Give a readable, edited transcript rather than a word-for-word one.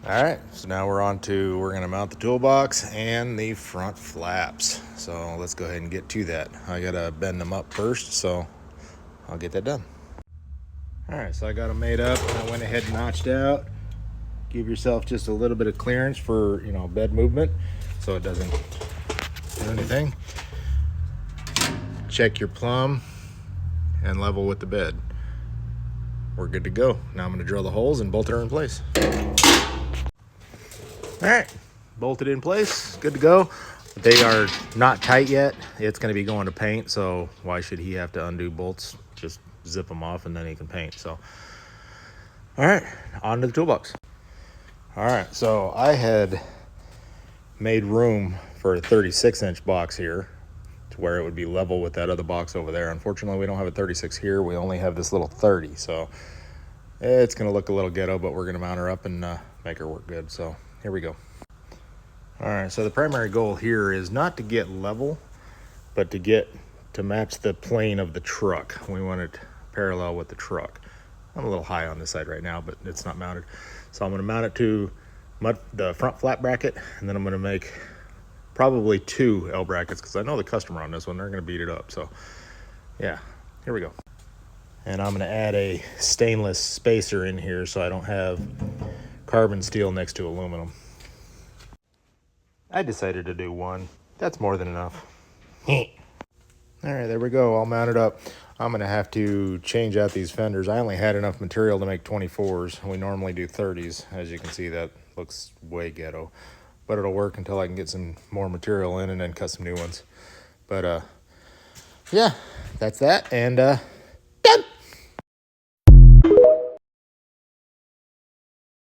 All right, so now we're gonna mount the toolbox and the front flaps. So let's go ahead and get to that. I gotta bend them up first, so I'll get that done. All right, so I got them made up and I went ahead and notched out. Give yourself just a little bit of clearance for, bed movement so it doesn't do anything. Check your plumb and level with the bed. We're good to go. Now I'm gonna drill the holes and bolt her in place. All right, bolted in place, good to go. They are not tight yet. It's gonna be going to paint, so why should he have to undo bolts? Just zip them off and then he can paint. So, all right, on to the toolbox. All right, so I had made room for a 36-inch box here to where it would be level with that other box over there. Unfortunately, we don't have a 36 here. We only have this little 30, so it's gonna look a little ghetto, but we're gonna mount her up and make her work good. So here we go. All right, so the primary goal here is not to get level, but to match the plane of the truck. We want it parallel with the truck. I'm a little high on this side right now, but it's not mounted. So I'm gonna mount it to the front flat bracket, and then I'm gonna make probably 2 L brackets because I know the customer on this one, they're gonna beat it up. So yeah, here we go. And I'm gonna add a stainless spacer in here so I don't have carbon steel next to aluminum. I decided to do 1. That's more than enough. All right, there we go, all mounted up. I'm gonna have to change out these fenders. I only had enough material to make 24s. We normally do 30s. As you can see, that looks way ghetto, but it'll work until I can get some more material in and then cut some new ones. But yeah, that's that, and done.